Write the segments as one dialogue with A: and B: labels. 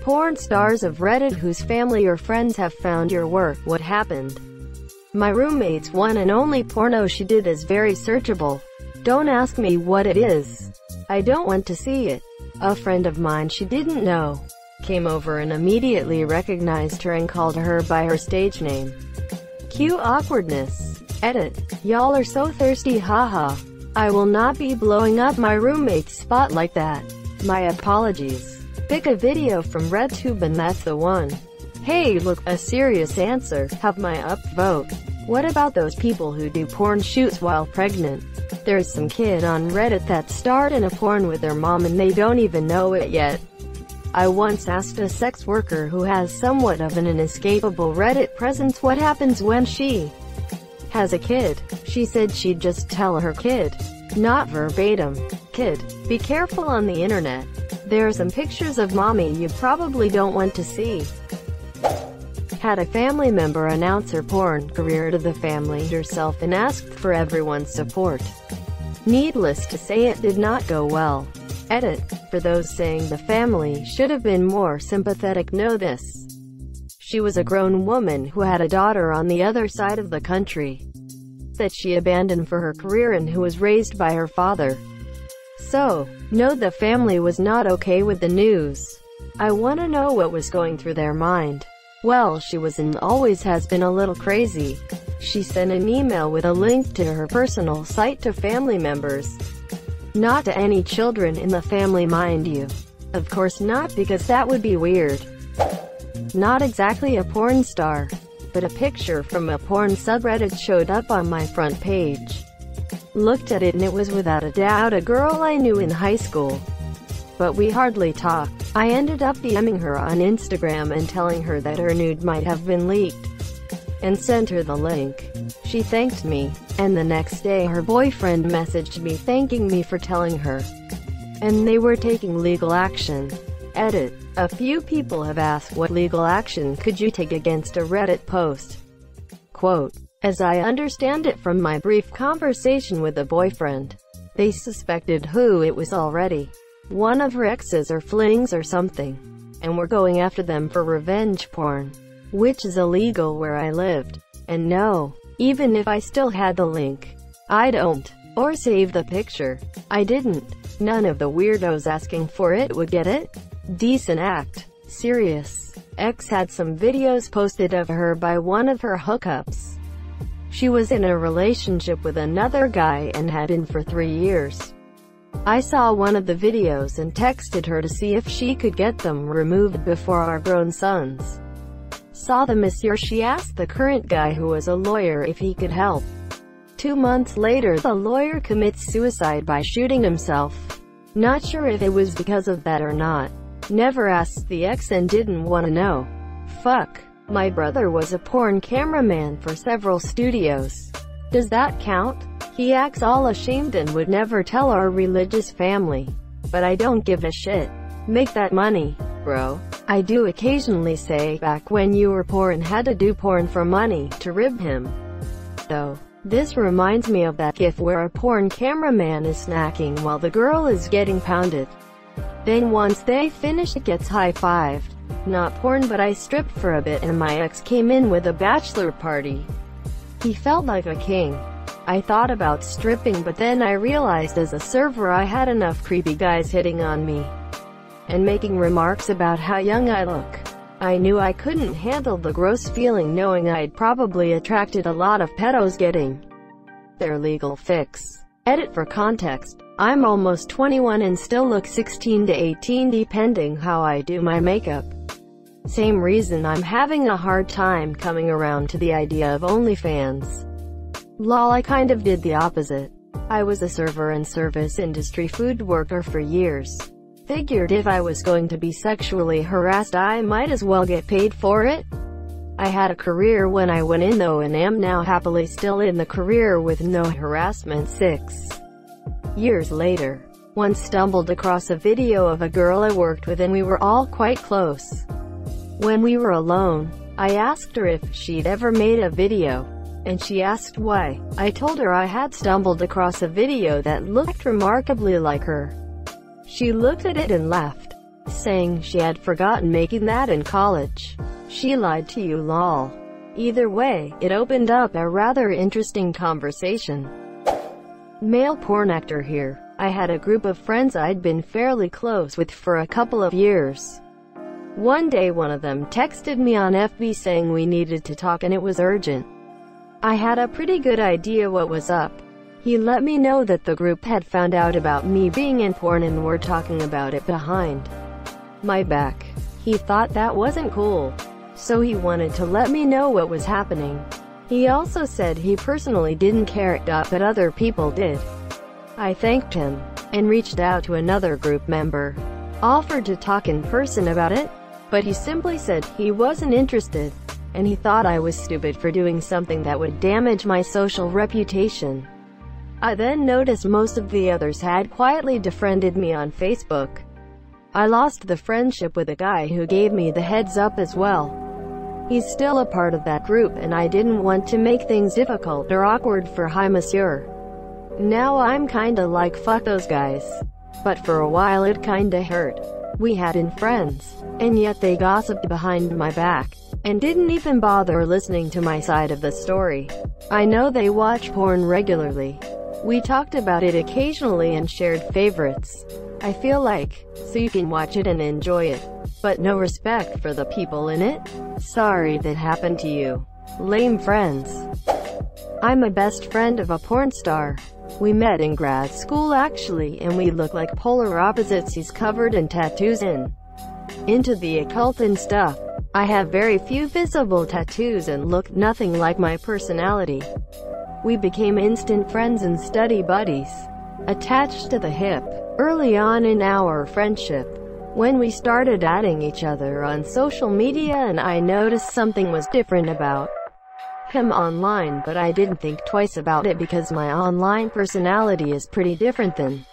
A: Porn stars of Reddit whose family or friends have found your work. What happened? My roommate's one and only porno she did is very searchable. Don't ask me what it is. I don't want to see it. A friend of mine she didn't know came over and immediately recognized her and called her by her stage name. Cue awkwardness. Edit. Y'all are so thirsty, haha. I will not be blowing up my roommate's spot like that. My apologies. Pick a video from RedTube and that's the one. Hey look, a serious answer. Have my upvote. What about those people who do porn shoots while pregnant? There's some kid on Reddit that starred in a porn with their mom and they don't even know it yet. I once asked a sex worker who has somewhat of an inescapable Reddit presence what happens when she has a kid. She said she'd just tell her kid. Not verbatim. Kid, be careful on the internet. There are some pictures of mommy you probably don't want to see. Had a family member announce her porn career to the family herself and asked for everyone's support. Needless to say it did not go well. Edit. For those saying the family should have been more sympathetic, know this. She was a grown woman who had a daughter on the other side of the country that she abandoned for her career and who was raised by her father. So, no, the family was not okay with the news. I want to know what was going through their mind. Well, she was and always has been a little crazy. She sent an email with a link to her personal site to family members. Not to any children in the family, mind you. Of course not, because that would be weird. Not exactly a porn star, but a picture from a porn subreddit showed up on my front page. Looked at it and it was without a doubt a girl I knew in high school. But we hardly talked. I ended up DMing her on Instagram and telling her that her nude might have been leaked, and sent her the link. She thanked me, and the next day her boyfriend messaged me thanking me for telling her, and they were taking legal action. Edit. A few people have asked what legal action could you take against a Reddit post. Quote, as I understand it from my brief conversation with the boyfriend, they suspected who it was already. One of her exes or flings or something, and were going after them for revenge porn, which is illegal where I lived. And no, even if I still had the link, I don't, or save the picture, I didn't. None of the weirdos asking for it would get it. Decent act. Serious. Ex had some videos posted of her by one of her hookups. She was in a relationship with another guy and had been for 3 years. I saw one of the videos and texted her to see if she could get them removed before our grown sons saw them this year. She asked the current guy, who was a lawyer, if he could help. 2 months later, the lawyer commits suicide by shooting himself. Not sure if it was because of that or not. Never asked the ex and didn't want to know. Fuck. My brother was a porn cameraman for several studios. Does that count? He acts all ashamed and would never tell our religious family. But I don't give a shit. Make that money, bro. I do occasionally say, back when you were poor and had to do porn for money, to rib him. Though, this reminds me of that gif where a porn cameraman is snacking while the girl is getting pounded. Then once they finish it gets high-fived. Not porn, but I stripped for a bit and my ex came in with a bachelor party. He felt like a king. I thought about stripping, but then I realized as a server I had enough creepy guys hitting on me and making remarks about how young I look. I knew I couldn't handle the gross feeling knowing I'd probably attracted a lot of pedos getting their legal fix. Edit. For context, I'm almost 21 and still look 16 to 18 depending how I do my makeup. Same reason I'm having a hard time coming around to the idea of OnlyFans. Lol, I kind of did the opposite. I was a server and service industry food worker for years. Figured if I was going to be sexually harassed I might as well get paid for it. I had a career when I went in though and am now happily still in the career with no harassment. 6 years later, once stumbled across a video of a girl I worked with and we were all quite close. When we were alone, I asked her if she'd ever made a video, and she asked why. I told her I had stumbled across a video that looked remarkably like her. She looked at it and laughed. saying she had forgotten making that in college. She lied to you, lol. Either way, it opened up a rather interesting conversation. Male porn actor here. I had a group of friends I'd been fairly close with for a couple of years. One day one of them texted me on FB saying we needed to talk and it was urgent. I had a pretty good idea what was up. He let me know that the group had found out about me being in porn and were talking about it behind my back. He thought that wasn't cool, so he wanted to let me know what was happening. He also said he personally didn't care, but other people did. I thanked him, and reached out to another group member. Offered to talk in person about it, but he simply said he wasn't interested, and he thought I was stupid for doing something that would damage my social reputation. I then noticed most of the others had quietly defriended me on Facebook. I lost the friendship with a guy who gave me the heads up as well. He's still a part of that group and I didn't want to make things difficult or awkward for Hi Monsieur. Now I'm kinda like fuck those guys. But for a while it kinda hurt. We had been friends, and yet they gossiped behind my back, and didn't even bother listening to my side of the story. I know they watch porn regularly. We talked about it occasionally and shared favorites. I feel like, so you can watch it and enjoy it, but no respect for the people in it? Sorry that happened to you. Lame friends. I'm a best friend of a porn star. We met in grad school actually, and we look like polar opposites. He's covered in tattoos and into the occult and stuff. I have very few visible tattoos and look nothing like my personality. We became instant friends and study buddies, attached to the hip, early on in our friendship. When we started adding each other on social media and I noticed something was different about him online, but I didn't think twice about it because my online personality is pretty different than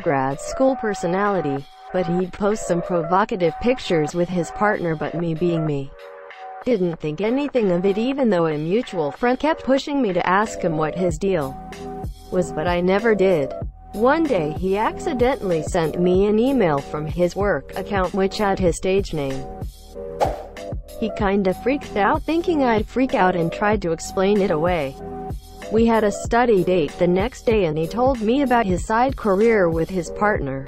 A: grad school personality. But he'd post some provocative pictures with his partner, but me being me, didn't think anything of it, even though a mutual friend kept pushing me to ask him what his deal was, but I never did. One day he accidentally sent me an email from his work account which had his stage name. He kinda freaked out, thinking I'd freak out, and tried to explain it away. We had a study date the next day and he told me about his side career with his partner,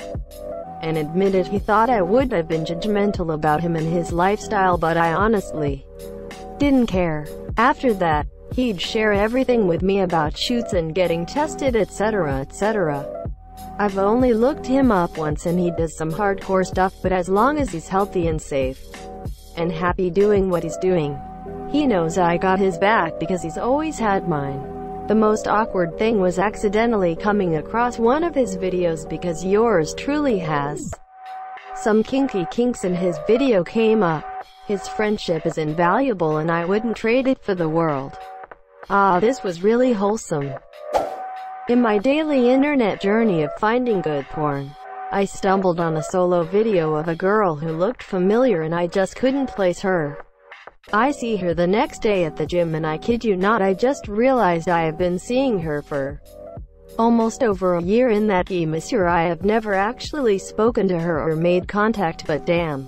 A: and admitted he thought I would have been judgmental about him and his lifestyle, but I honestly didn't care. After that, he'd share everything with me about shoots and getting tested, etc., etc. I've only looked him up once and he does some hardcore stuff, but as long as he's healthy and safe and happy doing what he's doing, he knows I got his back because he's always had mine. The most awkward thing was accidentally coming across one of his videos because yours truly has some kinky kinks and his video came up. His friendship is invaluable and I wouldn't trade it for the world. Ah, this was really wholesome. In my daily internet journey of finding good porn, I stumbled on a solo video of a girl who looked familiar and I just couldn't place her. I see her the next day at the gym and I kid you not, I just realized I have been seeing her for almost over a year. In that monsieur, I have never actually spoken to her or made contact, but damn,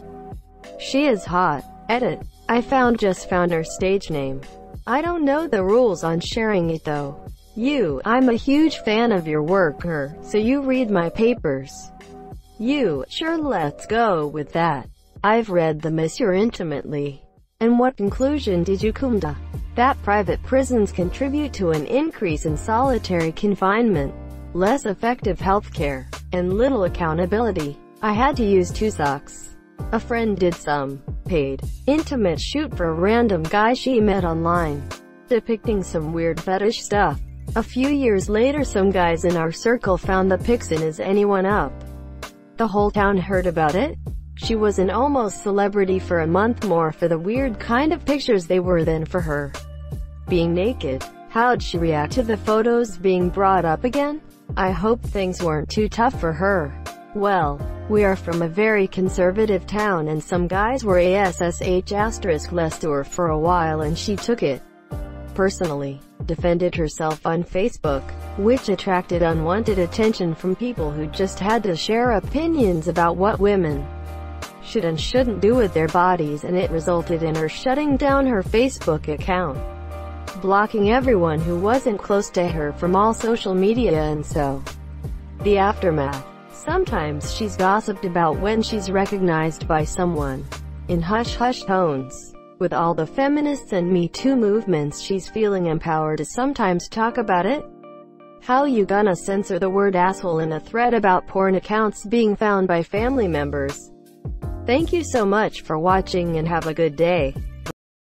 A: she is hot. Edit. I just found her stage name. I don't know the rules on sharing it though. I'm a huge fan of your work, so you read my papers. Sure, let's go with that. I've read the monsieur intimately. And what conclusion did you come to? That private prisons contribute to an increase in solitary confinement, less effective healthcare, and little accountability. I had to use 2 socks. A friend did some paid intimate shoot for a random guy she met online, depicting some weird fetish stuff. A few years later, some guys in our circle found the pics, and is anyone up? The whole town heard about it. She was an almost celebrity for a month more for the weird kind of pictures they were than for her being naked. How'd she react to the photos being brought up again? I hope things weren't too tough for her. Well, we are from a very conservative town and some guys were less to her for a while and she took it personally, defended herself on Facebook, which attracted unwanted attention from people who just had to share opinions about what women should and shouldn't do with their bodies, and it resulted in her shutting down her Facebook account, blocking everyone who wasn't close to her from all social media. And so, the aftermath. Sometimes she's gossiped about when she's recognized by someone, in hush-hush tones. With all the feminists and Me Too movements, she's feeling empowered to sometimes talk about it. How you gonna censor the word asshole in a thread about porn accounts being found by family members? Thank you so much for watching and have a good day.